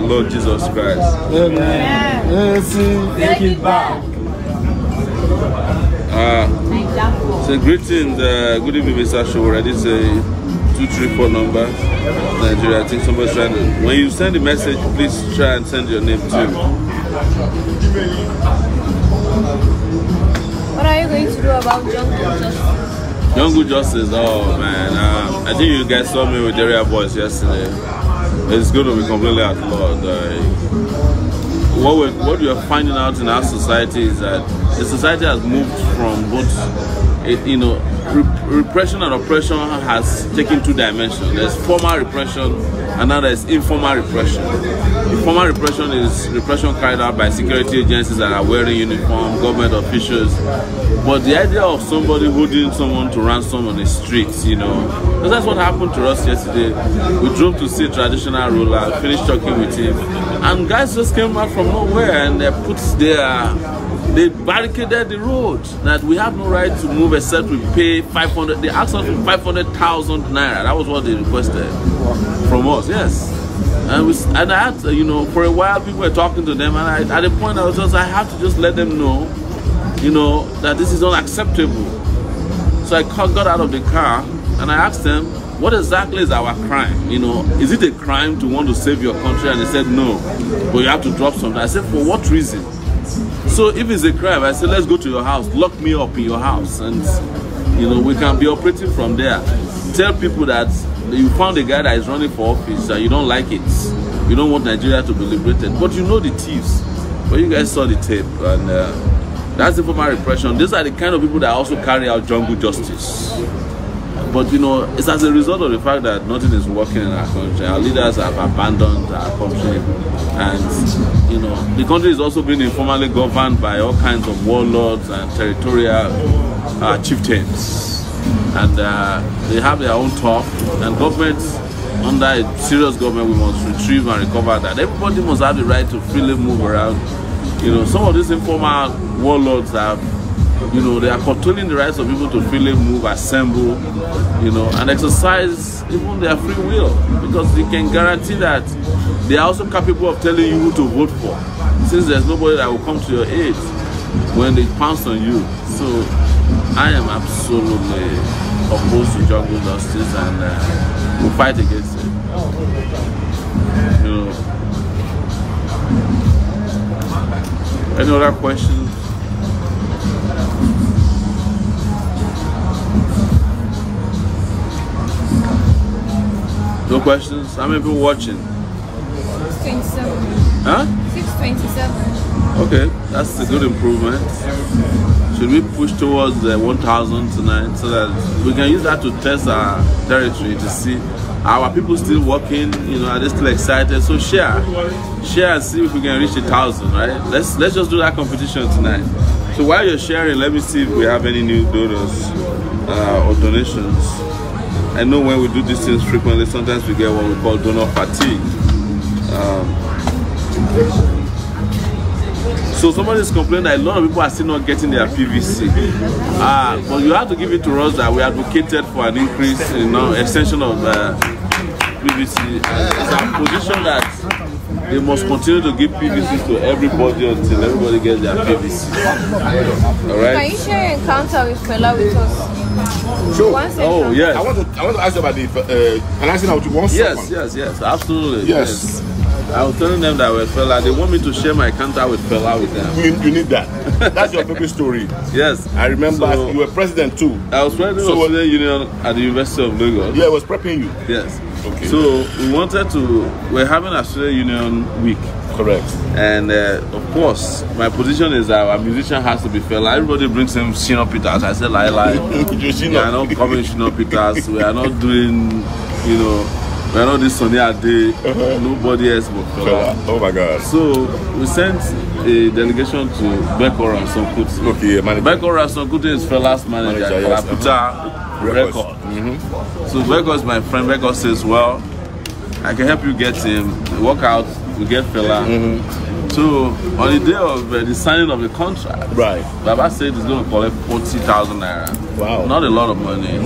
Lord Jesus Christ. Amen. Take it back. So greetings, good evening, Mr. Sowore. This is a 234 number, Nigeria. I think somebody's trying to. When you send the message, please try and send your name too. What are you going to do about jungle justice? Jungle justice, oh man. I think you guys saw me with area boys yesterday. It's going to be completely outlawed. What we are finding out in our society is that the society has moved from both, repression and oppression has taken two dimensions. There's formal repression and now there's informal repression. Informal repression is repression carried out by security agencies that are wearing uniform, government officials. But the idea of somebody holding someone to ransom on the streets, because that's what happened to us yesterday. We drove to see a traditional ruler, finished talking with him, and guys just came out from nowhere and they barricaded the road that we have no right to move except we pay 500. They asked us for 500,000 naira. That was what they requested from us. Yes. And I had, for a while people were talking to them, and at the point I have to just let them know, that this is unacceptable. So I got out of the car and I asked them, what exactly is our crime? Is it a crime to want to save your country? And they said no, but you have to drop something. I said, for what reason? So if it's a crime, I said, let's go to your house, lock me up in your house, and we can be operating from there. Tell people that you found a guy that is running for office, that you don't like it, you don't want Nigeria to be liberated, but you know the thieves. But you guys saw the tape, and that's informal repression. These are the kind of people that also carry out jungle justice. But it's as a result of the fact that nothing is working in our country. Our leaders have abandoned our country, and the country is also being informally governed by all kinds of warlords and territorial chieftains, and they have their own talk. And government, under a serious government, we must retrieve and recover that. Everybody must have the right to freely move around. Some of these informal warlords have. They are controlling the rights of people to freely move, assemble, and exercise even their free will, because they can guarantee that they are also capable of telling you who to vote for, since there's nobody that will come to your aid when they pounce on you. So I am absolutely opposed to jungle justice, and we'll fight against it. Any other questions? No questions? How many people watching? 627. Huh? 627. Okay, that's a good improvement. Should we push towards the 1,000 tonight so that we can use that to test our territory to see our people still working? Are they still excited? So share and see if we can reach 1,000. Right? Let's just do that competition tonight. So while you're sharing, let me see if we have any new donors or donations. I know when we do these things frequently, sometimes we get what we call donor fatigue. So somebody's complaining that a lot of people are still not getting their PVC. But you have to give it to us that we advocated for an increase in extension of PVC. It's our position that they must continue to give PVC to everybody until everybody gets their PVC. All right? Can you share your encounter with Fela with us? Sure. Oh, yes. I want to ask you about the financing out to one second. Yes, absolutely. Yes. I was telling them that with Fela, they want me to share my encounter with Fela with them. You need that. That's your baby story. Yes. I remember you were president too. I was president of the Union at the University of Lagos. Yeah, I was prepping you. Yes. Okay. So we're having Australia Union week. Correct. And of course, my position is that our musician has to be Fela. Everybody brings him Shino Peters. I said, lie. We are not coming Shino Peters. We are not doing, we are not this Sunday a day. Nobody else but Fela. Oh my God. So we sent a delegation to Beko Ransome-Kuti. Okay, manager. Beko Ransome-Kuti is Fela's manager. Yes. Record. So Beko is my friend. Beko says, well, I can help you get him. Work out. We get Fela. So on the day of the signing of the contract, right, Baba said he's going to collect 40,000 naira. Wow, not a lot of money.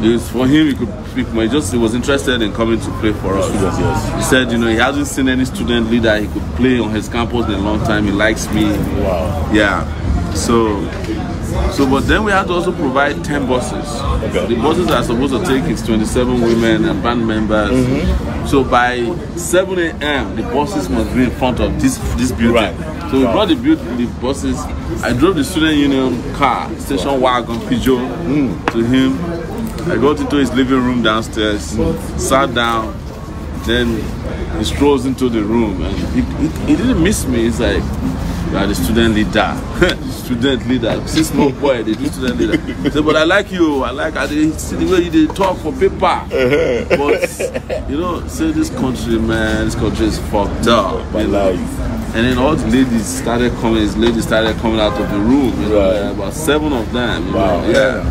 It's for him, he could pick more. He was interested in coming to play for us. Yes. He said, he hasn't seen any student leader he could play on his campus in a long time. He likes me. Wow. Yeah. So, but then we had to also provide 10 buses. Okay. The buses are supposed to take its 27 women and band members. So by 7 a.m., the buses must be in front of this building. Right. So we brought the buses. I drove the student union car, station wagon, Peugeot, to him. I got into his living room downstairs, sat down, then he strolls into the room, and he didn't miss me. He's like, "You are the student leader." Student leader. See, small boy, the student leader. He said, "But I like you. I see the way you talk for paper." But say this country, man, this country is fucked up. My life. And then all the ladies started coming. His ladies started coming out of the room. About 7 of them. Wow. Yeah.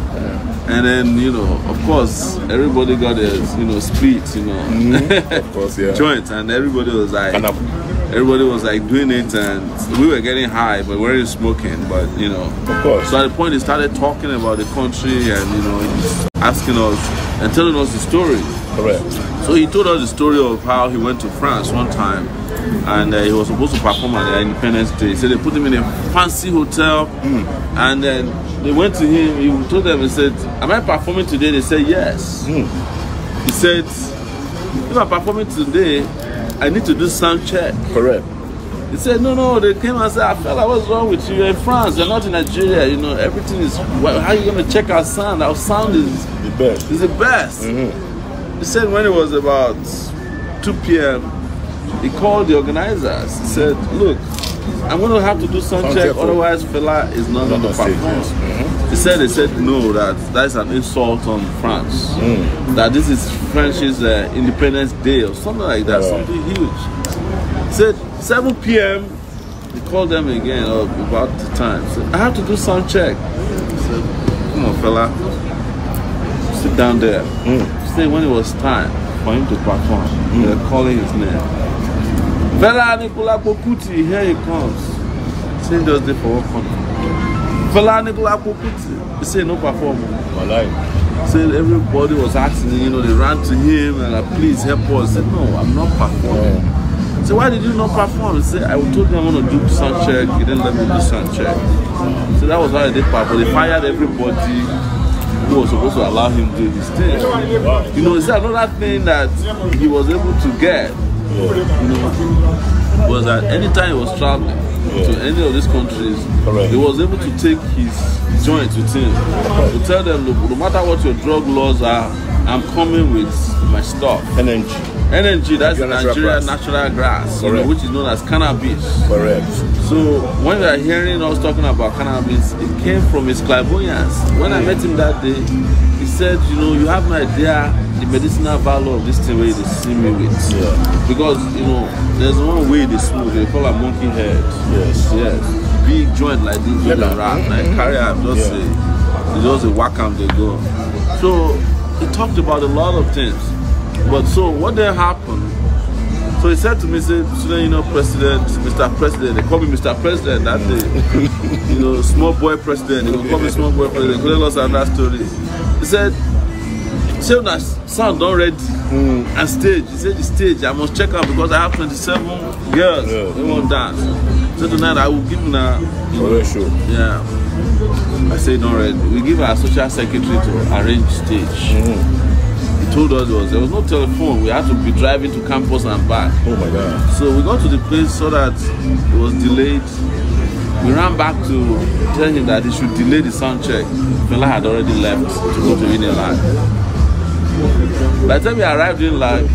And then, of course, everybody got a, split, Of course, yeah. joint, and everybody was like doing it, and we were getting high, but we weren't smoking, but, Of course. So at the point, he started talking about the country, and, he's asking us and telling us the story. Correct. So he told us the story of how he went to France one time, and he was supposed to perform at the Independence Day. So they put him in a fancy hotel, and then they went to him. He told them, he said, "Am I performing today?" They said, "Yes." He said, "If I'm performing today, I need to do sound check." Correct. He said, no. They came and said, "Fela, what's wrong with you? You're in France. You're not in Nigeria. Everything is. How are you going to check our sound? Our sound is The best. Is the best." He said when it was about 2 p.m., he called the organizers. He said, "Look, I'm going to have to do sound check, otherwise Fela is not going to perform." They said no, that's an insult on France. That this is French's Independence Day or something like that, something huge. He said 7 p.m. He called them again about the time. He said, "I have to do sound check." He said, "Come on, Fela, sit down there." He said when it was time for him to perform, they were calling his name. Fela Anikulapo-Kuti, here he comes. Saying just there for one. Fela Anikulapo-Kuti. He said no performance. My life. Said everybody was asking, they ran to him and please help us. He said, "No, I'm not performing." He said, "Why did you not perform?" He said, "I told them I'm going to do sound check. He didn't let me do sound check." So that was how they did perform. They fired everybody who was supposed to allow him to do his thing. It's another thing that he was able to get. Was that anytime he was traveling to any of these countries, he was able to take his joint with him to tell them, "Look, no matter what your drug laws are, I'm coming with my stuff." Energy, that's Nigerian natural grass, which is known as cannabis. Correct. So when we are hearing us talking about cannabis, it came from his clairvoyance. When I met him that day, he said, "You have no idea the medicinal value of this thing where they see me with." Because, there's one way they smoke, they call a monkey head. Yes. Big joint like this with a rat, like carry out, just a whack and they go. So he talked about a lot of things. But so what then happened? So he said to me, "Say, President, Mr. President." They call me Mr. President that day. Small boy president. They call me small boy president. They couldn't understand that story. He said, "Say that sound done ready and stage." He said, "The stage, I must check out because I have 27 girls who want dance. So tonight I will give them show." Yeah. I said, "Don't ready. We give our social secretary to arrange stage." He told us there was no telephone. We had to be driving to campus and back. Oh my God. So we got to the place so that it was delayed. We ran back to tell him that he should delay the sound check. Fela had already left to go to Unilag. By the time we arrived in Lag,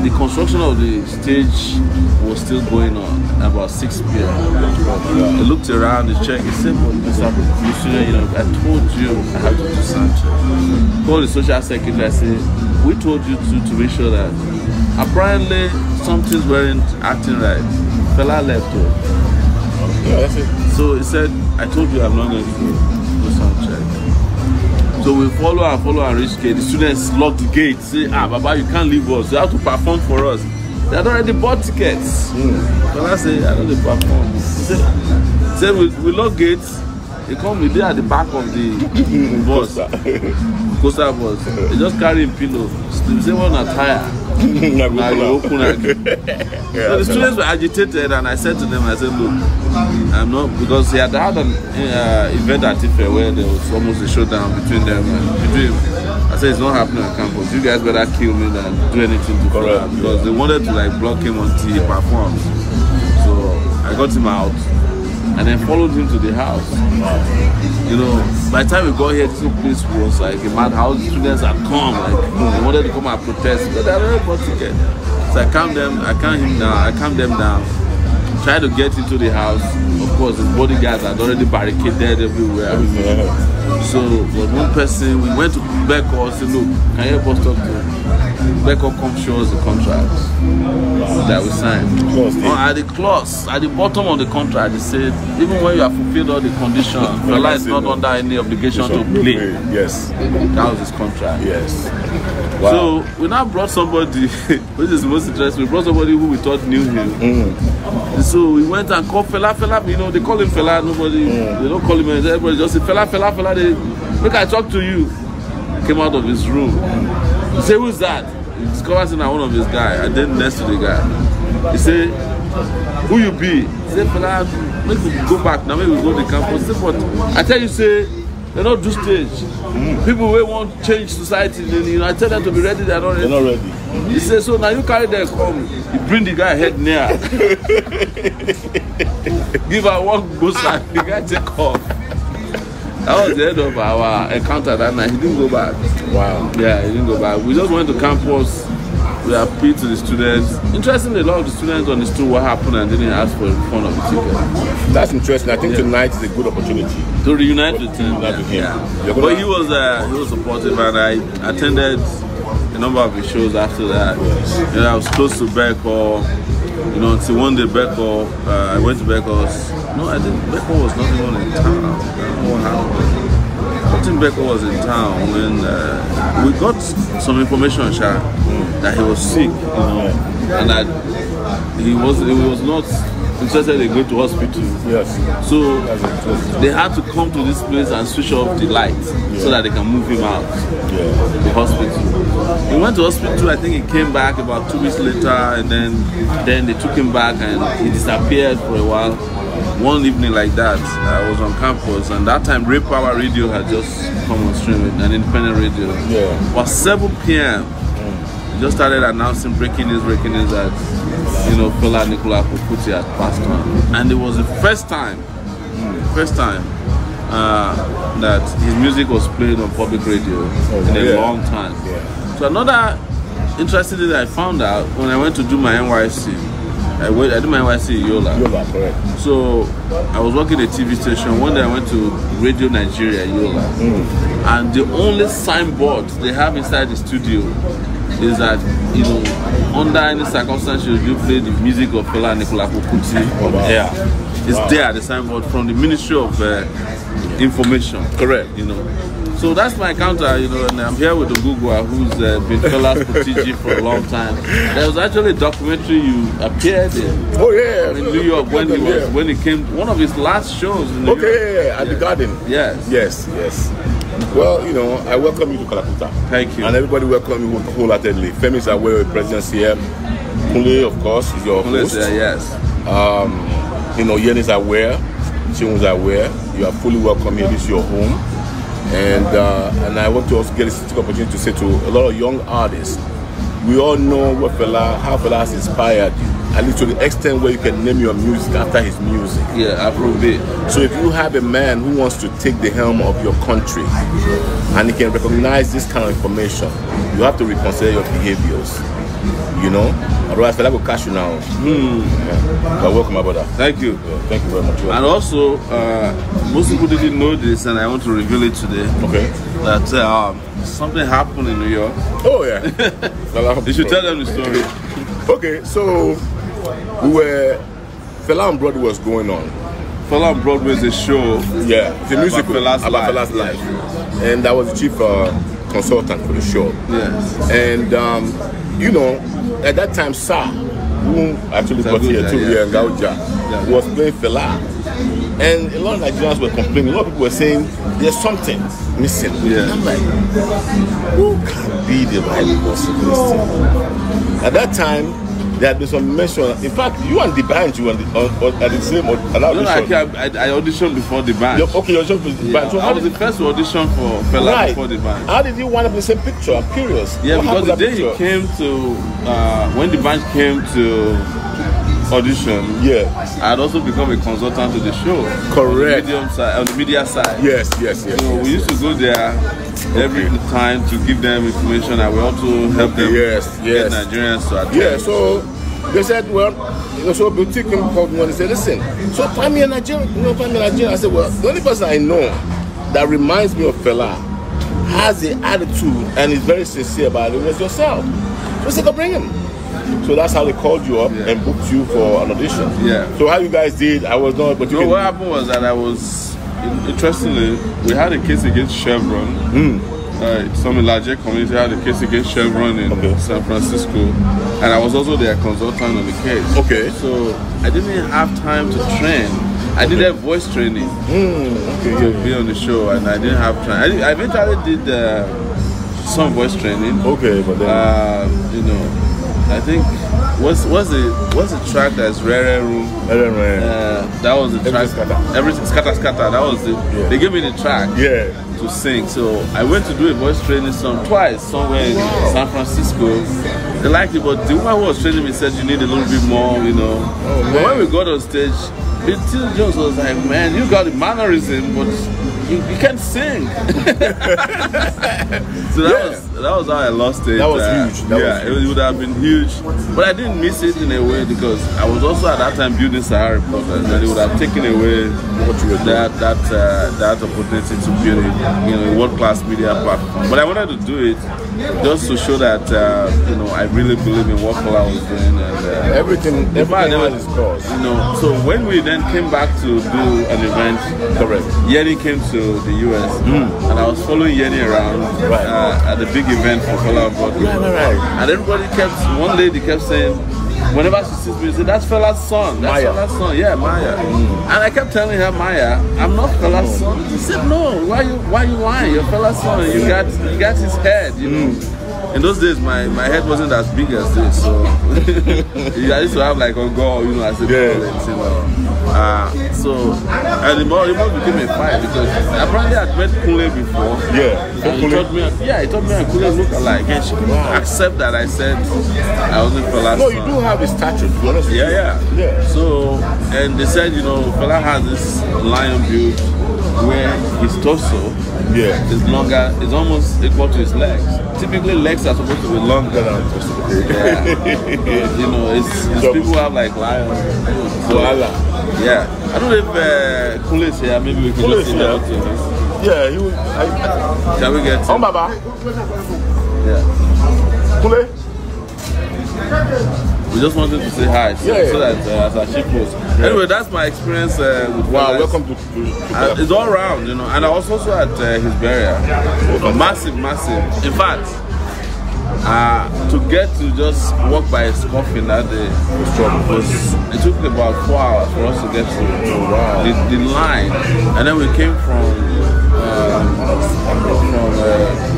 the construction of the stage was still going on about 6 p.m. He looked around, he checked, he said, "Mr. President, I told you I have to do sound check." Called the social secretary, I said, "We told you to make sure that apparently some things weren't acting right." Fela left. That's it. So he said, "I told you I'm not going to do sound check." So we follow and reach gate. The students lock the gate, say, "Baba, you can't leave us. You have to perform for us." They had already bought tickets. Fela say, "I don't perform." He said we lock gates. He come with there at the back of the bus. Coaster bus. They just carry him pillow. They say one attire. So the students were agitated, and I said to them, I said, look, I'm not, because he had an event at Ife where there was almost a showdown between them and between. I said, it's not happening on campus. You guys better kill me than do anything to Fela, because they wanted to like block him until he performed. So I got him out and then followed him to the house. You know, by the time we got here, this place was like a madhouse. The students had come, like they wanted to come and protest, but they had already bought ticket. So I calmed them down. Tried to get into the house. Of course, his bodyguards had already barricaded everywhere. So, but one person, we went to Beko and said, look, can you help us talk to Beko come show us the contract that we signed. At the clause, at the bottom of the contract, they said, even when you have fulfilled all the conditions, Fela is not under any obligation to play. Yes. That was his contract. Yes. Wow. So we now brought somebody, which is the most interesting, we brought somebody who we thought knew him. So we went and called Fela, you know, they call him Fela, nobody, they don't call him, everybody just say, Fela, they, look, I talk to you. He came out of his room. He said, who's that? He discovers that one of his guys, and then next to the guy. He said, who you be? He said, Fela, maybe we go back now, maybe we go to the campus. He said, but I tell you, say, they don't do stage. People who want to change society, you know, I tell them to be ready, they're not ready. They're not ready. He said, so now you carry them, come, you bring the guy head near. Give her one booster, the guy take off. That was the end of our encounter that night. He didn't go back. Wow. Yeah, he didn't go back. We just went to campus. We appealed to the students. Interestingly, a lot of the students understood what happened and didn't ask for a refund of the ticket. That's interesting. I think tonight is a good opportunity to reunite with him. With him. Yeah. But he was supportive, and I attended a number of his shows after that. You know, I was close to Beko. You know, until one day Beko, I went to Beko's. No, I didn't. Beko was not even in town. I don't know what happened. I think Beko was in town when we got some information, that he was sick, you know, and that he was not interested in going to hospital. Yes. So they had to come to this place and switch off the light so that they can move him out to the hospital. He went to hospital. I think he came back about 2 weeks later, and then they took him back and he disappeared for a while. One evening like that, I was on campus, and that time Ray Power Radio had just come on stream, an independent radio. About 7 p.m. just started announcing breaking news that, you know, Fela Anikulapo-Kuti had passed on. And it was the first time that his music was played on public radio in a long time. So another interesting thing that I found out when I went to do my NYC, I did my NYC in Yola. Correct. So I was working at a TV station. One day I went to Radio Nigeria, Yola. And the only signboard they have inside the studio is that, you know, under any circumstances you play the music of Fela Anikulapo-Kuti on air. It's there, the signboard from the Ministry of Information. Correct. You know. So that's my encounter, you know, and I'm here with Ogugwa, who's been Fela's protege for a long time. There was actually a documentary you appeared in. Oh yeah. In New York when he came, one of his last shows in New York. At the Garden. Yes. Well, you know, I welcome you to Kalakuta. Thank you. And everybody welcome you wholeheartedly. Femi is aware of presence here. Kule, of course, is your host. Yes. You know, Yen is aware. Chiun is aware. You are fully welcome here. This is your home. And I want to also get this opportunity to say to a lot of young artists, we all know how Fela has inspired you, at least to the extent where you can name your music after his music. Yeah, I prove it. So if you have a man who wants to take the helm of your country and he can recognize this kind of information, you have to reconsider your behaviors. You know? Otherwise, Fela will catch you now. But welcome, my brother. Thank you. Thank you very much. And also, most people didn't know this, and I want to reveal it today. Okay. That something happened in New York. Oh, yeah. You should tell them the story. Okay, so Fela on Broadway was going on. Fela on Broadway is a show. Yeah, it's a musical about Fela's life. And I was the chief consultant for the show. Yes. And, you know, at that time, Sa who actually got here too, in Gauja, was playing Fela. And a lot of Nigerians were complaining. A lot of people were saying there's something missing. Yeah. I'm like, who can be the right person for this thing? At that time, there had been some mention. In fact, you and the band, you were at the same audition. I auditioned before the band. Okay, you auditioned for the band. So I was the first to audition for Fela before the band. How did you wind up in the same picture? I'm curious. Yeah, because the day he came to, when the band came to audition, I had also become a consultant to the show. Correct. On the media side. Yes. So we used to go there every time to give them information, and we also help them get Nigerians to attend. Yeah, so they said, well, so Boutique called me and said, listen, so find me a Nigerian, find me a Nigerian. I said, well, the only person I know that reminds me of Fela, has the attitude and is very sincere about it was yourself. So I said, go bring him. So that's how they called you up and booked you for an audition. Yeah. So how you guys did, I was not, but what happened was that interestingly, we had a case against Chevron. Some larger community had a case against Chevron in San Francisco, and I was also their consultant on the case. Okay. So I didn't have time to train. I did a voice training to be on the show, and I didn't have time. I eventually did some voice training. Okay, but then I think what's the track that's Rare Room? That was the track. Everything Scatter. That was the. They gave me the track. To sing. So I went to do a voice training twice somewhere in San Francisco. They liked it, but the woman who was training me said you need a little bit more, But when we got on stage, Bill Jones was like, man, you got the mannerism, but you can't sing. So that was how I lost it. That was huge. It would have been huge. But I didn't miss it in a way because I was also at that time building Sahara Reporters, and it would have taken away that opportunity to build a world-class media platform. But I wanted to do it just to show that I really believe in what Fela was doing, and everything has its cause. So when we then came back to do an event, Yeni came to the US, and I was following Yeni around at the big event for Fela Broadway. And everybody one lady kept saying, whenever she sees me, she said, that's Fela's son. That's Fela's son. Yeah, Maya. And I kept telling her, Maya, I'm not Fela's son. She said, no, why you lying? You're Fela's son, and you got his head, In those days, my head wasn't as big as this, so I used to have like a girl, as a and the more became a fight because apparently I'd met Kunle before. And he told me and Kunle look alike, and she couldn't accept that I said I wasn't Fela's son. No, you do have a stature, to be honest. Yeah. So, and they said, Fela has this lion build where his torso is longer, is almost equal to his legs. Typically, legs are supposed to be longer than torso. It's people have like lions. So, I don't know if Kule is here. Maybe we can just see that. Can we get him? Baba. Kule. We just wanted to say hi, so that as our ship goes. Anyway, that's my experience with Fela. Welcome to it's all around, and I was also at his burial. Massive. In fact, to get to just walk by his coffin that day it took about 4 hours for us to get to the line, and then we came from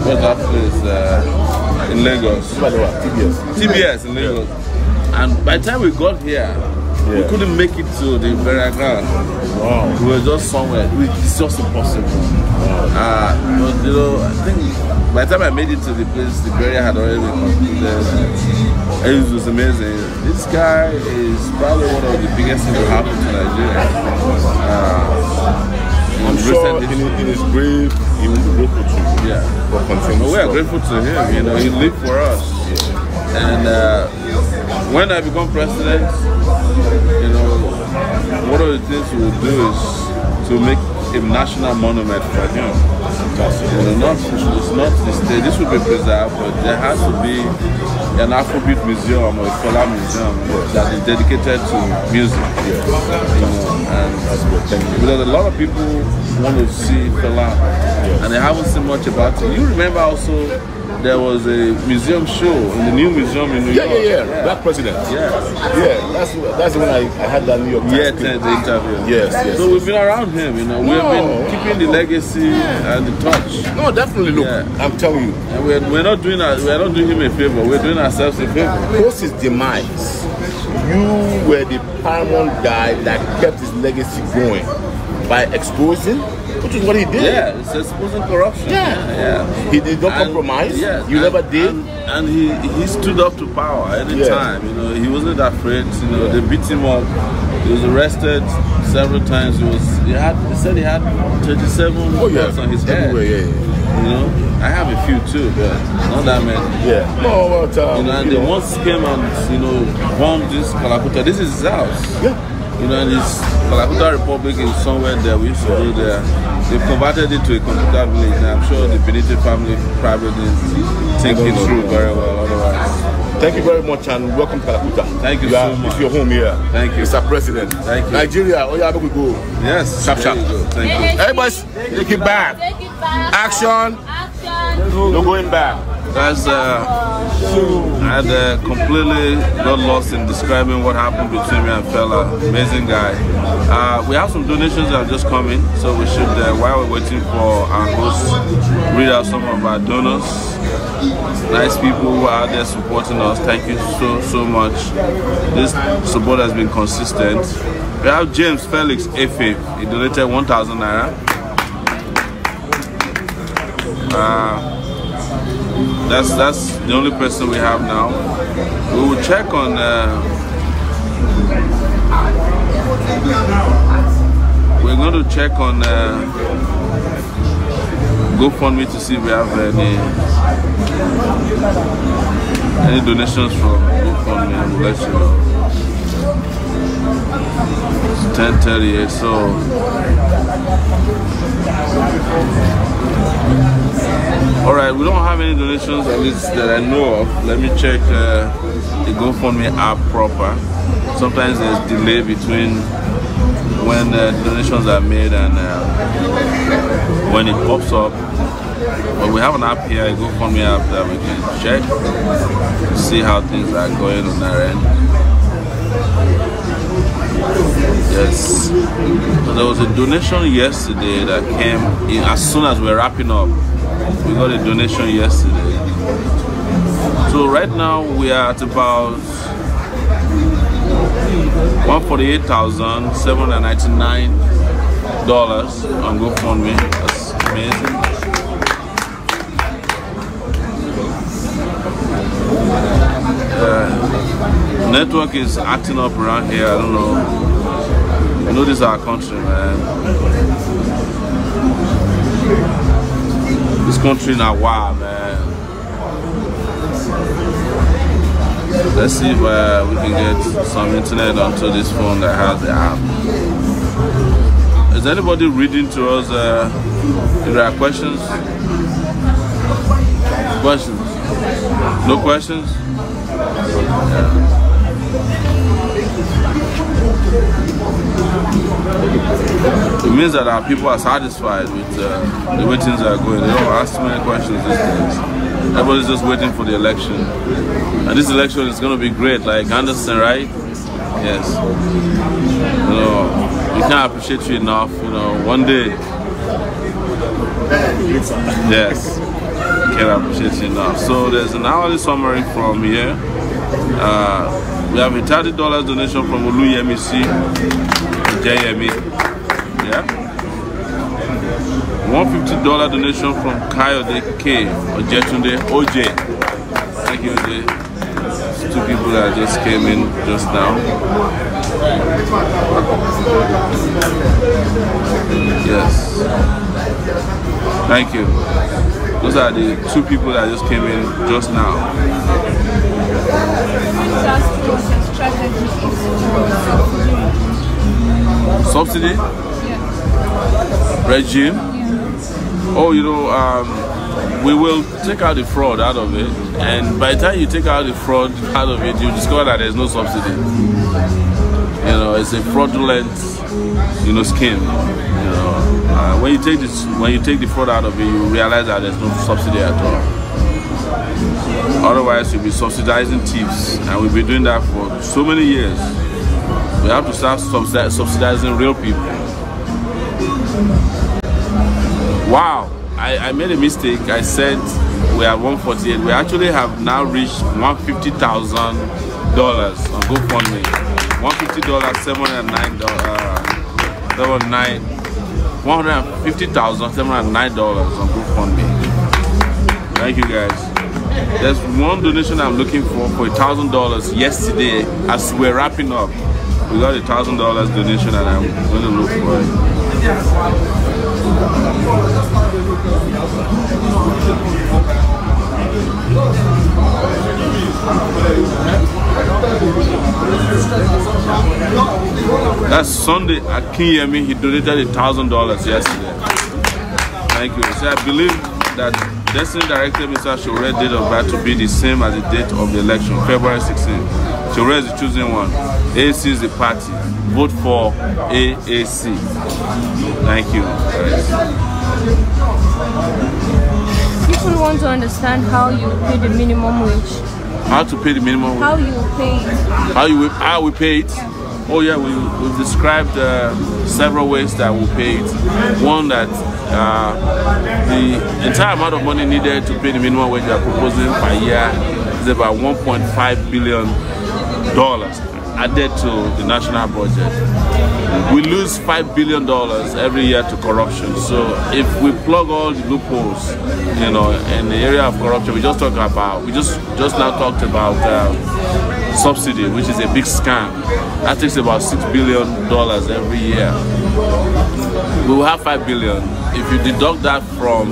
what's that place in Lagos? TBS in Lagos. And by the time we got here, we couldn't make it to the burial ground. We were just somewhere. It's just impossible. But I think by the time I made it to the place, the burial had already been concluded. It was amazing. This guy is probably one of the biggest things that happened to Nigeria. I'm sure in his grave, he will be grateful to you. We are grateful to him. He lived for us. And when I become president, one of the things we will do is to make a national monument for him. It's not the state. This will be preserved, but there has to be an Afrobeat museum or a Fela museum that is dedicated to music. And because a lot of people want to see Fela, and they haven't seen much about it. You remember also there was a museum show in the new museum in New York. Yeah. Black president. Yeah. That's when I had that New York Times. The interview. Yes. So we've been around him, you know. We've been keeping the legacy and the touch. No, definitely. Look, I'm telling you. And we're not doing him a favor. We're doing ourselves a favor. Post his demise, you were the paramount guy that kept his legacy going by exposing, which is what he did. Yeah, it's exposing corruption. Yeah. He did not compromise. Yeah, you never did. And he stood up to power any time. You know, he wasn't afraid. You know, they beat him up. He was arrested several times. He said he had 37 bullets on his head. You know, I have a few too, but not that many. Yeah. No, but you know, and they once came and bombed this Kalakuta. This is his house. Yeah. You know, and this Kalakuta Republic is somewhere there. We used to go there. They've converted it to a computer village, and I'm sure the Benito family probably didn't think it through very well. Otherwise. Thank you very much and welcome to Kalakuta. Thank you so much. It's your home here. Thank you. Mr. President. Thank you. Nigeria, we go. Yes. Sharp. Thank you. Everybody, take it back. Action. No going back. Guys, I had completely got lost in describing what happened between me and Fela. Amazing guy. We have some donations that are just coming, so we should, while we're waiting for our host, read out some of our donors. Nice people who are out there supporting us. Thank you so much. This support has been consistent. We have James Felix Efe. He donated 1,000 naira. That's the only person we have now. We will check on we're going to check on GoFundMe to see if we have any donations from GoFundMe, and we'll let you know. It's 10:38, so alright, we don't have any donations, at least that I know of. Let me check the GoFundMe app proper. Sometimes there's delay between when donations are made and when it pops up. But we have an app here, a GoFundMe app, that we can check to see how things are going on our end. Yes. So there was a donation yesterday that came in as soon as we're wrapping up. We got a donation yesterday. So right now we are at about $148,799 on GoFundMe. That's amazing. Network is acting up around here. I don't know. You know, this is our country, man. This country now, wow, man. Let's see if we can get some internet onto this phone that has the app. Is anybody reading to us? If there are questions? Questions? No questions? Yeah. It means that our people are satisfied with the way things are going. They don't ask too many questions these days. Everybody's just waiting for the election. And this election is going to be great, like Anderson, right? Yes. You know, we can't appreciate you enough. You know, one day. Yes. We can't appreciate you enough. So there's an hourly summary from here. We have a $30 donation from Oluyemi C. JME. Yeah. $150 donation from Kayode K. Ojetunde OJ. Thank you, OJ. Two people that just came in just now. Yes. Thank you. Those are the two people that just came in just now. Subsidy? Yeah. Regime? Yeah. Oh, you know, we will take out the fraud out of it, and by the time you take out the fraud out of it, you discover that there's no subsidy. You know, it's a fraudulent, you know, scheme. You know, when you take the fraud out of it, you realize that there's no subsidy at all. Otherwise, you'll be subsidizing thieves, and we've been doing that for so many years. We have to start subsidizing real people. Wow, I made a mistake. I said we are 148. We actually have now reached $150,000 on GoFundMe. $150, $150,709 on GoFundMe. Thank you guys. There's one donation I'm looking for $1,000 yesterday as we're wrapping up. We got $1,000 donation and I'm going to look for it. That's Sunday at Kinyemi. He donated $1,000 yesterday. Thank you. So I believe that Destiny directed Mr. Sowore date of birth to be the same as the date of the election, February 16th. Sowore is the choosing one. AAC is the party. Vote for AAC. Thank you. People want to understand how you pay the minimum wage. How to pay the minimum wage? How you pay it. How we pay it? Yeah. Oh yeah, we've described several ways that we pay it. One, that the entire amount of money needed to pay the minimum wage we are proposing per year is about $1.5 billion added to the national budget. We lose $5 billion every year to corruption. So if we plug all the loopholes, in the area of corruption, we just now talked about subsidy, which is a big scam. That takes about $6 billion every year. We will have $5 billion. If you deduct that from,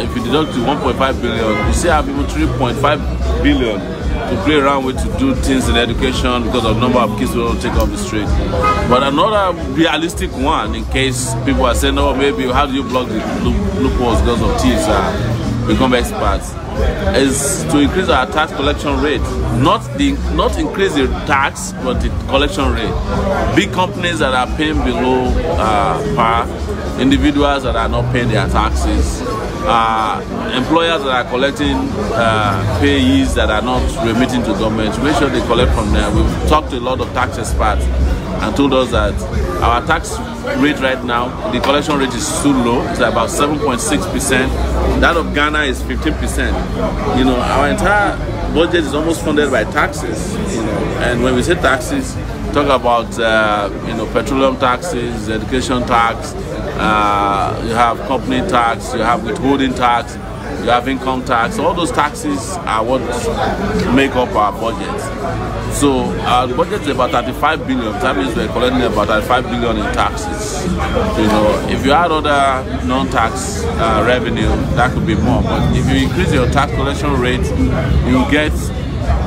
if you deduct the $1.5 billion, you still have even $3.5 billion to play around with, to do things in education because of the number of kids who don't take off the street. But another realistic one, in case people are saying, oh, maybe how do you block the loopholes because of thieves become experts, is to increase our tax collection rate. Not increase the tax, but the collection rate. Big companies that are paying below par, individuals that are not paying their taxes, employers that are collecting payees that are not remitting to government, make sure they collect from them. We've talked to a lot of tax experts and told us that our tax rate right now, the collection rate is too low. It's about 7.6%. That of Ghana is 15%. Our entire budget is almost funded by taxes. And when we say taxes, talk about petroleum taxes, education tax, you have company tax, you have withholding tax, you have income tax. All those taxes are what make up our budget. So our budget is about 35 billion. That means we're collecting about 35 billion in taxes. If you add other non-tax revenue, that could be more. But if you increase your tax collection rate, you get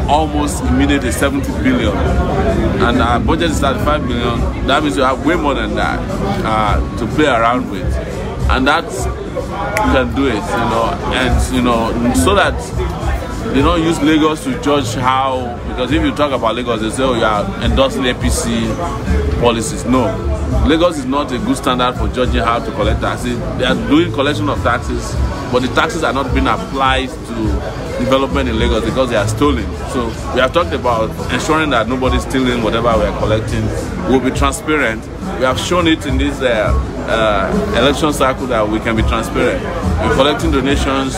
almost immediately 70 billion. And our budget is 35 billion. That means you have way more than that to play around with. And that's, you can do it, and so that they don't use Lagos to judge how, because if you talk about Lagos, they say, oh, you are endorsing APC policies. No, Lagos is not a good standard for judging how to collect taxes. They are doing collection of taxes, but the taxes are not being applied to development in Lagos because they are stolen. So we have talked about ensuring that nobody's stealing whatever we are collecting. We'll be transparent. We have shown it in this election cycle that we can be transparent. We're collecting donations.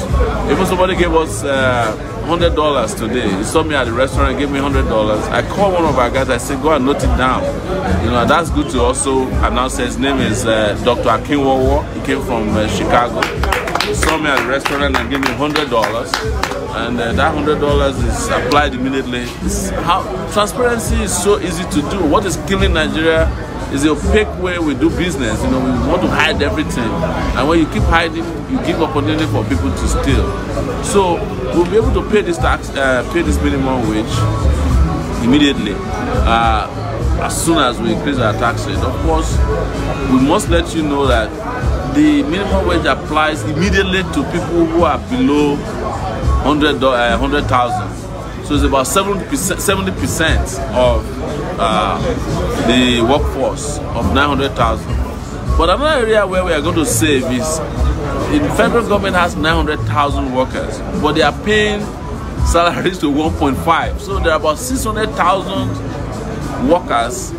Even somebody gave us $100 today. He saw me at the restaurant and gave me $100. I called one of our guys. I said, go and note it down. That's good to also announce. His name is Dr. Anikulapo-Kuti. He came from Chicago. He saw me at the restaurant and gave me $100. And that $100 is applied immediately. Transparency is so easy to do. What is killing Nigeria is the opaque way we do business. We want to hide everything, and when you keep hiding, you give opportunity for people to steal. So we'll be able to pay this tax, pay this minimum wage immediately as soon as we increase our tax rate. Of course, we must let you know that the minimum wage applies immediately to people who are below 100,000. So it's about 70% of the workforce of 900,000. But another area where we are going to save is, the federal government has 900,000 workers, but they are paying salaries to 1.5. So there are about 600,000 workers,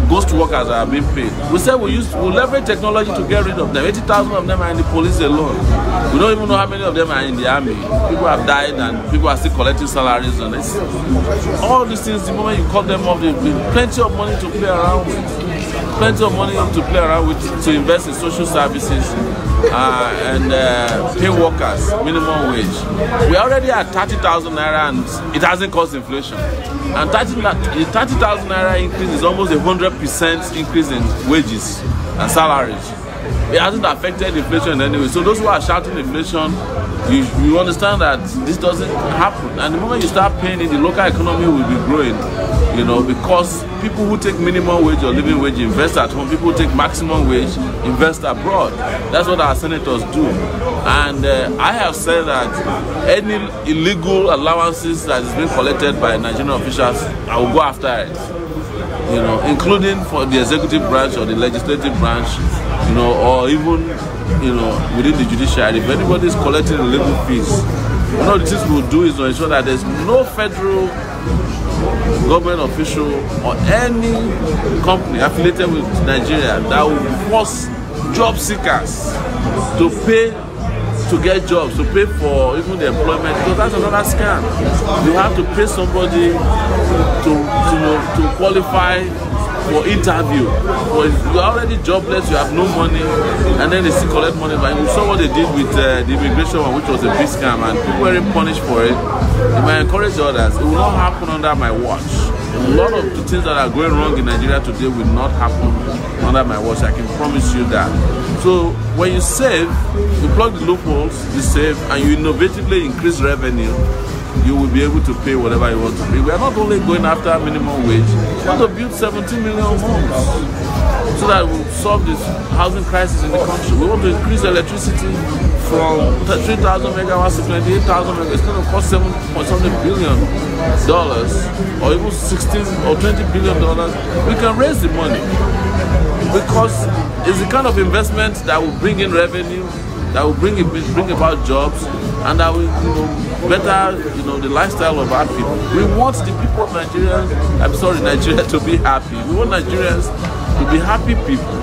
ghost workers that are being paid. We said we'll leverage technology to get rid of them. 80,000 of them are in the police alone. We don't even know how many of them are in the army. People have died and people are still collecting salaries on this. All these things, the moment you cut them off, there'll be plenty of money to play around with. Plenty of money to play around with, to invest in social services and pay workers minimum wage. We are already at 30,000 naira and it hasn't caused inflation. And 30,000 naira increase is almost 100% increase in wages and salaries. It hasn't affected inflation in any way. So those who are shouting inflation, you understand that this doesn't happen. And the moment you start paying it, the local economy will be growing. You know, because people who take minimum wage or living wage invest at home. People who take maximum wage invest abroad. That's what our senators do. And I have said that any illegal allowances that is being collected by Nigerian officials, I will go after it. You know, including for the executive branch or the legislative branch, you know, or even, you know, within the judiciary. If anybody is collecting illegal fees, one of the things we'll do is to ensure that there's no federal government official or any company affiliated with Nigeria that will force job seekers to pay to get jobs, to pay for even the employment, because that's another scam. You have to pay somebody to qualify for interview. But you're already jobless, you have no money, and then they still collect money. But you saw what they did with the immigration one, which was a big scam, and people were punished for it. If I encourage others, it will not happen under my watch. A lot of the things that are going wrong in Nigeria today will not happen under my watch. I can promise you that. So when you save, you plug the loopholes, you save, and you innovatively increase revenue, you will be able to pay whatever you want to pay. We are not only going after minimum wage, we want to build 17 million homes so that we'll solve this housing crisis in the country. We want to increase electricity from 3,000 megawatts to 28,000 megawatts. It's going to cost $7.something billion, or even 16 or $20 billion. We can raise the money because it's the kind of investment that will bring in revenue, that will bring about jobs, and that will, you know, better, you know, the lifestyle of our people. We want the people of Nigeria to be happy. We want Nigerians to be happy people.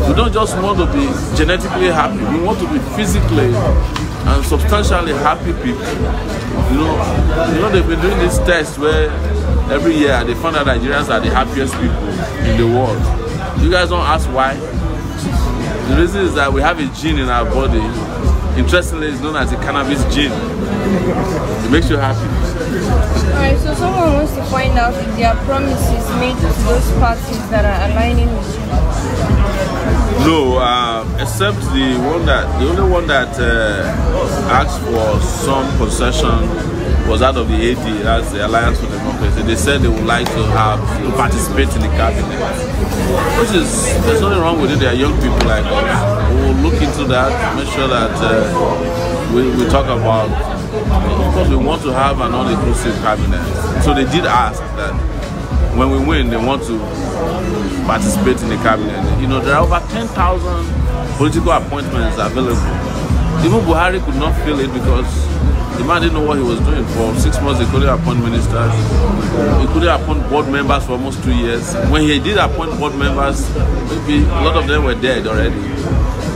We don't just want to be genetically happy. We want to be physically and substantially happy people. You know, they've been doing this test where every year they find out Nigerians are the happiest people in the world. You guys don't ask why. The reason is that we have a gene in our body. Interestingly, it's known as the cannabis gene. It makes you happy. Alright, so someone wants to find out if there are promises made to those parties that are aligning with you. No, except the only one that asked for some concession was out of the AD, that's the Alliance for Democracy. They said they would like to participate in the cabinet, which is, there's nothing wrong with it. They are young people like us. We'll look into that, make sure that we talk about, of course we want to have an all-inclusive cabinet. So they did ask that when we win, they want to participate in the cabinet. You know, there are over 10,000 political appointments available. Even Buhari could not fill it because the man didn't know what he was doing. For 6 months, he couldn't appoint ministers. He couldn't appoint board members for almost 2 years. When he did appoint board members, maybe a lot of them were dead already.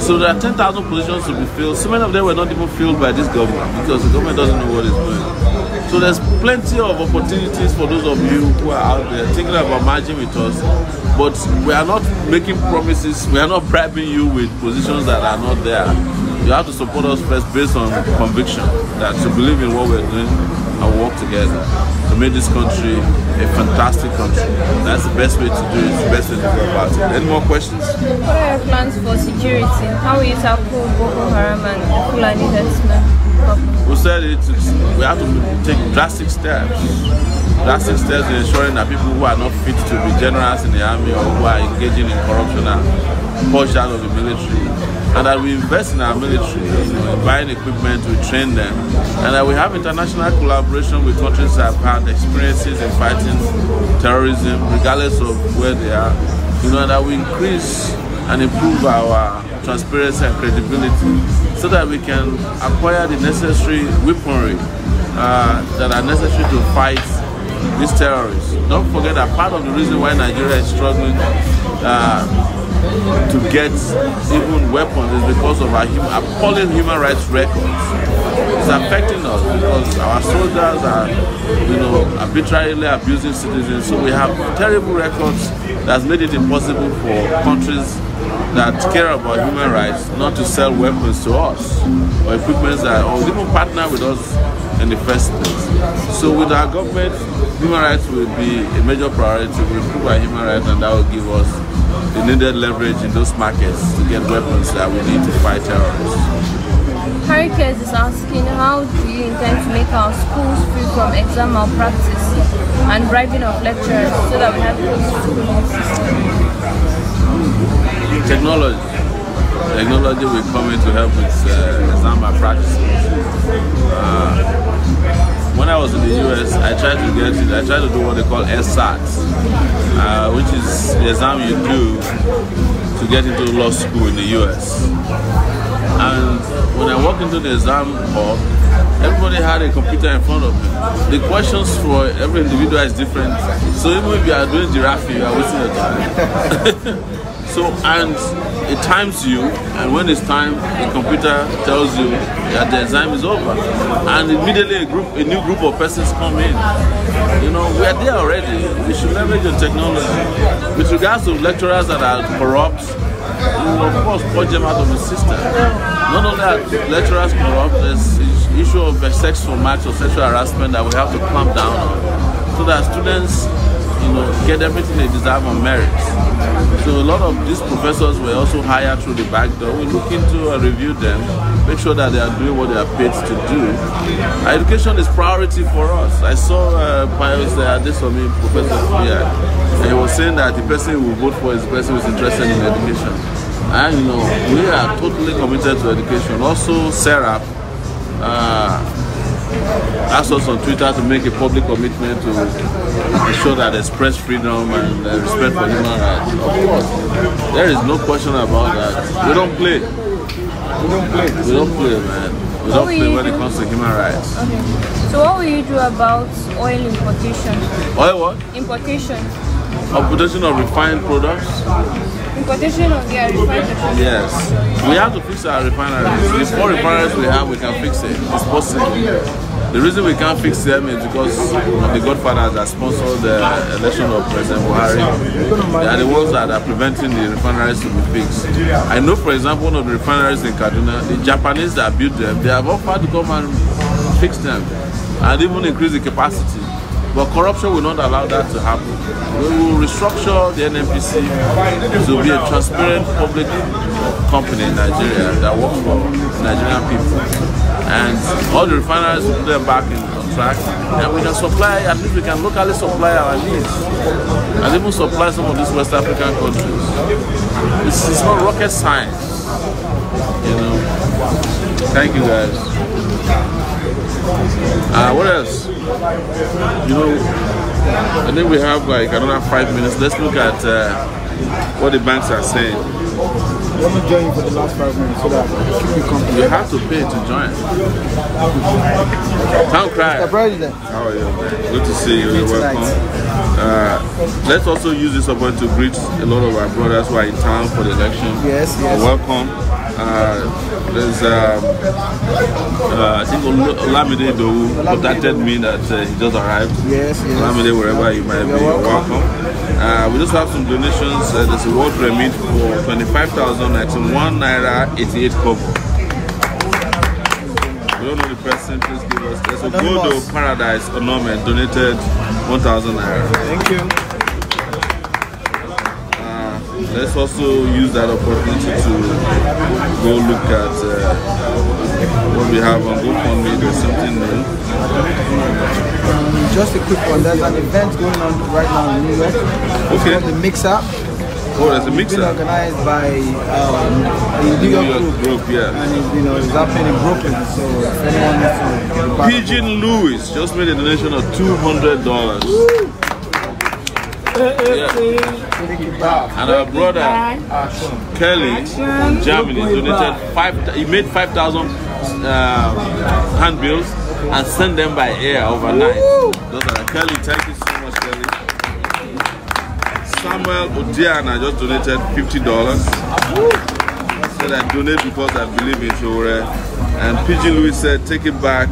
So there are 10,000 positions to be filled. So many of them were not even filled by this government because the government doesn't know what it's doing. So there's plenty of opportunities for those of you who are out there thinking about merging with us. But we are not making promises. We are not bribing you with positions that are not there. You have to support us first based on conviction, that to believe in what we're doing and work together to make this country a fantastic country. That's the best way to do it, the best way to go about it. Any more questions? What are your plans for security? How will you tackle Boko Haram and the Fulani herdsmen? We said we have to take drastic steps in ensuring that people who are not fit to be generals in the army or who are engaging in corruption are pushed out of the military. And that we invest in our military, you know, in buying equipment, we train them, and that we have international collaboration with countries that have had experiences in fighting terrorism, regardless of where they are, you know, and that we increase and improve our transparency and credibility so that we can acquire the necessary weaponry that are necessary to fight these terrorists. Don't forget that part of the reason why Nigeria is struggling to get even weapons is because of our appalling human rights records. It's affecting us because our soldiers are, arbitrarily abusing citizens. So we have terrible records that's made it impossible for countries that care about human rights not to sell weapons to us or equipment or even partner with us in the first place. So with our government, human rights will be a major priority. We improve our human rights, and that will give us the needed leverage in those markets to get weapons that we need to fight terrorists. Harry Cares is asking, how do you intend to make our schools free from exam malpractice and bribing of lecturers so that we have a good schooling system? Technology will come in to help with exam malpractice. When I was in the US, I tried to do what they call SAT, which is the exam you do to get into law school in the US. And when I walked into the exam hall, everybody had a computer in front of me. The questions for every individual is different. So even if you are doing giraffe, you are wasting your time. And it times you, and when it's time, the computer tells you that the exam is over. And immediately a new group of persons come in. We are there already. We should leverage the technology. With regards to lecturers that are corrupt, we will of course purge them out of the system. Not only are lecturers corrupt, there's the issue of sexual match or sexual harassment that we have to clamp down on, so that students get everything they deserve on merit. So a lot of these professors were also hired through the back door. We look into and review them, make sure that they are doing what they are paid to do. Education is priority for us. I saw Pius this for me, Professor here, and he was saying that the person who will vote for is the person who is interested in education. And we are totally committed to education. Also, Sarah asked us on Twitter to make a public commitment to ensure that there's press freedom and respect for human rights. Of course, there is no question about that. We don't play. We don't play, man. We don't play when it comes to human rights. Okay. So what will you do about oil importation? Oil what? Importation. Importation of refined products? Importation of refined petroleum. Yes. We have to fix our refineries. The 4 refineries we have, we can fix it. It's possible. The reason we can't fix them is because the godfathers that sponsored the election of President Buhari, they are the ones that are preventing the refineries to be fixed. I know, for example, one of the refineries in Kaduna, the Japanese that built them, they have offered to come and fix them and even increase the capacity. But corruption will not allow that to happen. We will restructure the NNPC to be a transparent public company in Nigeria that works for Nigerian people. And all the refineries will put them back on track, and we can supply, at least we can locally supply our needs, and even supply some of these West African countries. It's not rocket science, Thank you guys. What else? I think we have like another 5 minutes. Let's look at what the banks are saying. Let me join you for the last 5 minutes so that I keep you company. You have to pay to join. Town Cry. Mr. President. How are you, man? Good to see you. You're welcome. Let's also use this opportunity to greet a lot of our brothers who are in town for the election. Yes. Welcome. There's I think Olamide who contacted me that he just arrived. Yes. Olamide, wherever you might be, you're welcome. We just have some donations. There's a world remit for 25,000 at 1 naira 88 kobo. We don't know the person, please give us. There's a Go to Paradise ornament donated 1,000 naira. Thank you. Let's also use that opportunity to go look at what we have on GoFundMe. There's something new. Just a quick one. There's an event going on right now in New York. Okay. It's called the Mix-Up. Oh, there's a Mix-Up. It's been organized by the New York group. Yeah. And it's happening in Brooklyn. So if anyone wants to get part Pigeon Lewis just made a donation of $200. And our brother Kelly from Germany donated he made 5,000 handbills and sent them by air overnight. Those are Kelly. Thank you so much, Kelly. Samuel Odiana just donated $50. Said I donate because I believe in Sowore. And Pigeon Louis said, take it back.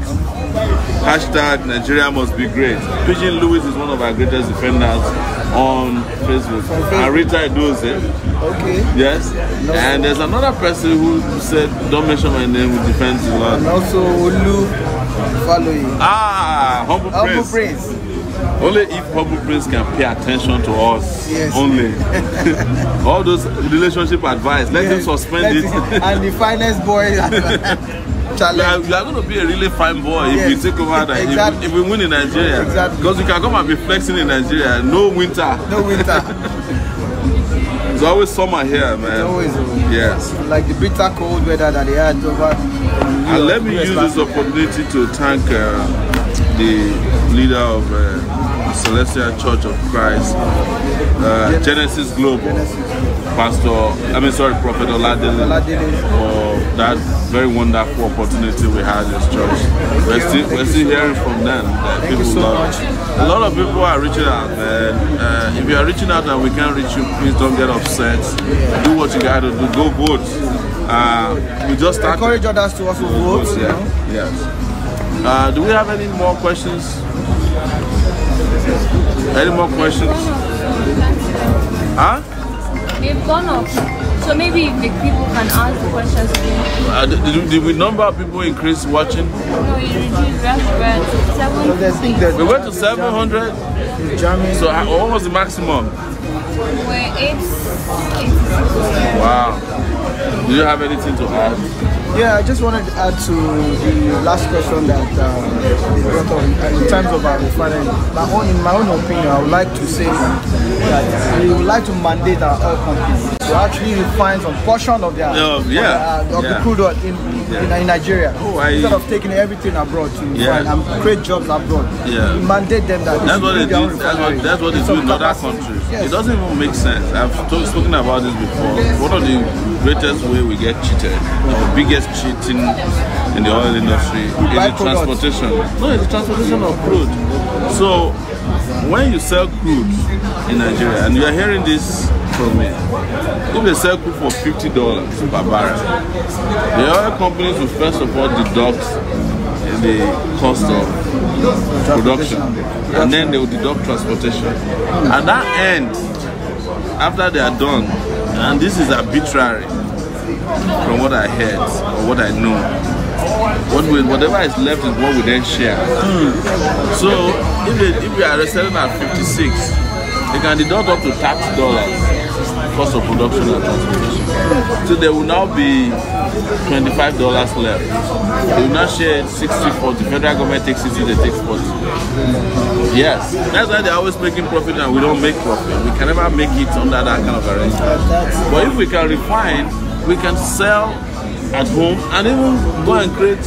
Hashtag Nigeria must be great. Pigeon Louis is one of our greatest defenders on Facebook. And Rita knows it. Okay. Yes. And there's another person who said, don't mention my name, who defends the Lord. And also Olu following. Humble Prince. Only if Humble Prince can pay attention to us. Yes. Only. All those relationship advice, let him suspend it. And the finest boy. You are going to be a really fine boy if you take over that. Exactly. If we win in Nigeria. Exactly. Because you can come and be flexing in Nigeria. No winter. No winter. It's always summer here, man. Always. Yes. Like the bitter cold weather that they had over. And let me use this opportunity to thank the leader of Celestial Church of Christ, Genesis Global, Prophet Oladele, for that very wonderful opportunity we had in this church. We're still hearing from them that people love it. A lot of people are reaching out, man. If you are reaching out and we can't reach you, please don't get upset. Do what you got to do. Go vote. We just started. Encourage others to also vote. Yeah. Yes. Do we have any more questions? Any more questions? Huh? They've gone up. So maybe the people can ask the questions again. Did we number of people increase watching? No, you reduced. We went to 700. So what was the maximum? We're 8. Wow. Do you have anything to add? Yeah, I just wanted to add to the last question that they brought up in terms of our refinery. In my own opinion, I would like to say that we would like to mandate our oil companies to actually refine some portion of their the crude oil in Nigeria, instead of taking everything abroad to refine and create jobs abroad. We mandate them that that's what it is. That's what they do in other countries. Yes. It doesn't even make sense. I've spoken about this before. One of the greatest way we get cheated, our biggest cheating in the oil industry is the transportation. No, it's the transportation of crude. So when you sell crude in Nigeria, and you are hearing this from me, if they sell crude for $50 per barrel, the oil companies will first of all deduct the cost of production, and then they will deduct transportation. At that end, after they are done, and this is arbitrary from what I heard or what I know, whatever is left is what we then share. So if we are selling at 56, they can deduct up to $30 cost of production and transportation. So there will now be $25 left. They will not share 60-40. Federal government takes 60, they take 40. Yes, that's why they're always making profit and we don't make profit. We can never make it under that kind of arrangement. But if we can refine, we can sell at home and even go and create,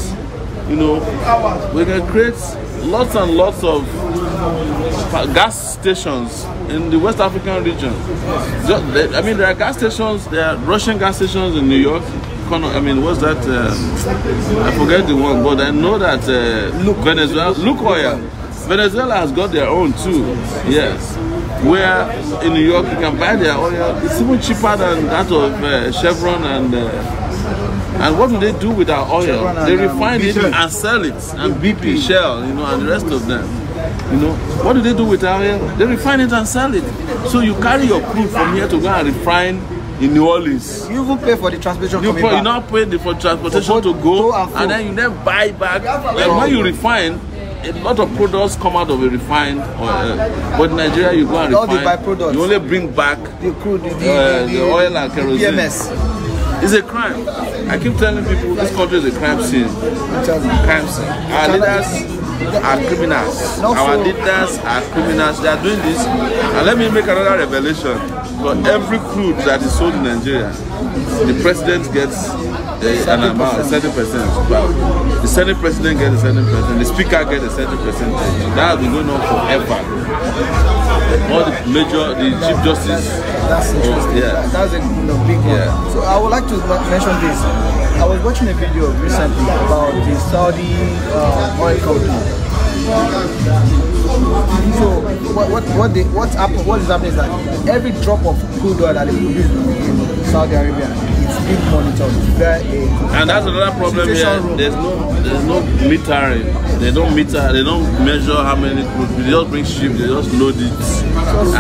we can create lots and lots of gas stations in the West African region. I mean, there are gas stations, there are Russian gas stations in New York. I mean, what's that? I forget the one, but I know that Venezuela, Oil. Venezuela has got their own too. Yes. Where in New York you can buy their oil. It's even cheaper than that of Chevron and what do they do with our oil? They refine it and sell it. And BP, Shell, and the rest of them. What do they do with our oil? They refine it and sell it. So you carry your crude from here to go and refine in New Orleans. You even pay for the transportation. You now pay for transportation to go and then you then buy back. Like when you refine, a lot of products come out of a refined oil. But in Nigeria, you go and refine. All the byproducts. You only bring back the crude, the oil and kerosene. PMS. It's a crime. I keep telling people this country is a crime scene. Crime scene. Our leaders are criminals. Our leaders are criminals. They are doing this. And let me make another revelation. For every crude that is sold in Nigeria, the president gets an amount, a certain percentage. The Senate president gets a certain percentage. The speaker gets a certain percentage. That has been going on forever. all the Chief Justice. That's interesting. Yeah. That's a big one. Yeah. So I would like to mention this. I was watching a video recently about the Saudi oil company. So what is happening is that every drop of crude oil that they produce in Saudi Arabia, it's being monitored. And that's another problem here. There's no metering. They don't measure how many crude. They just bring ship, they just load it.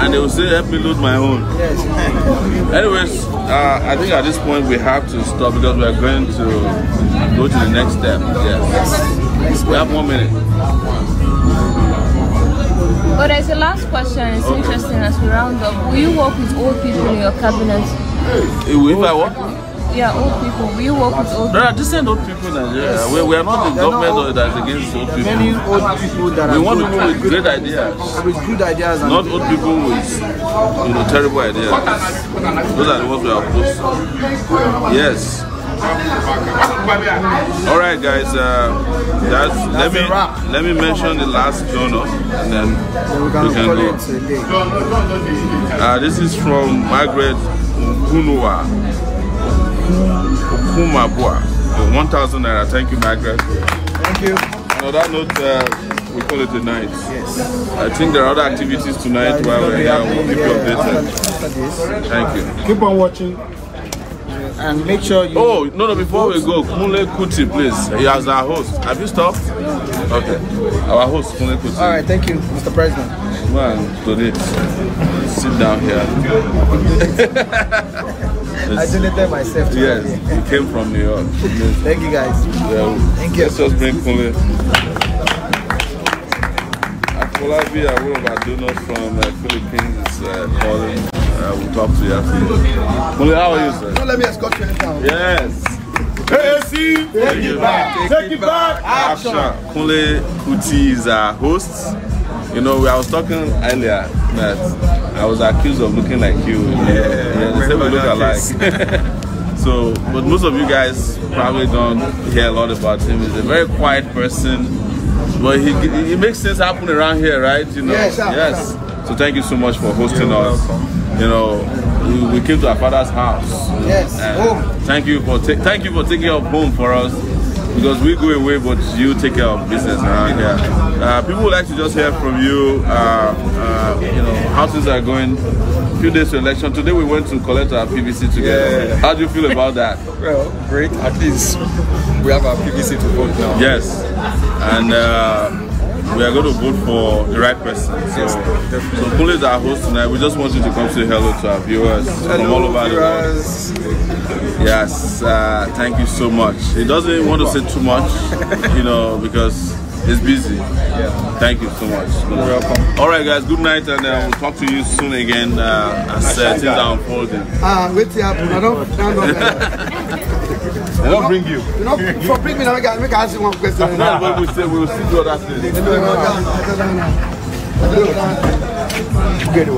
And they will say, help me load my own. Yes. Anyways, I think at this point we have to stop because we are going to go to the next step. Yes. We have 1 minute. But there's a last question. It's interesting as we round up. Will you work with old people in your cabinet? If I work? Yeah, old people. Will you work with old people? There are decent old people in Nigeria. Yes. We are not the government that is against old people. Many old people that we want people with great ideas. With good ideas. Not old people with terrible ideas. Those are the ones we are opposed to. Yes. All right, guys. Let me mention the last donor, and then we can go. This is from Margaret Okumabua. 1,000 naira. Thank you, Margaret. Thank you. On that note, we call it a night. Yes. I think there are other activities tonight while we're here. We'll keep you updated. Thank you. Keep on watching. And make sure you... Oh, no, before we go, Anikulapo-Kuti, please. He has our host. Have you stopped? Okay. Our host, Anikulapo-Kuti. All right, thank you, Mr. President. Man, donate. Sit down here. I donated myself. Yes, you came from New York. Thank you, guys. Yeah, thank you. Let's just bring Kunle. Akolabi, one of our donors from Philippines, is calling. We'll talk to you after. Kunle, how are you, sir? Don't let me escort you anytime. Yes. KC, take it back. Take it back. Action. Anikulapo-Kuti is our host. You know, I was talking earlier that I was accused of looking like you. Yeah, they say we look alike. So, but most of you guys probably don't hear a lot about him. He's a very quiet person, but he makes things happen around here, right? You know. Yes. So thank you so much for hosting us. You know, we came to our father's house. Yes. Home. Thank you for taking up home for us. Because we go away, but you take care of business around here. People would like to just hear from you, you know, how things are going. A few days to election. Today we went to collect our PVC together. Yeah. How do you feel about that? Well, great. At least we have our PVC to vote now. Yes. And we are going to vote for the right person. So Kunle is our host tonight. We just want you to come say hello to our viewers from all over the world. Yes, thank you so much. He doesn't want to say too much, you know, because he's busy. Yeah. Thank you so much. You're welcome. All right, guys. Good night, and we'll talk to you soon again as things are unfolding. Wait till happen. I don't. They don't bring you. You know, for bring me now, make I ask you one question. No, but we will see do other things. Good.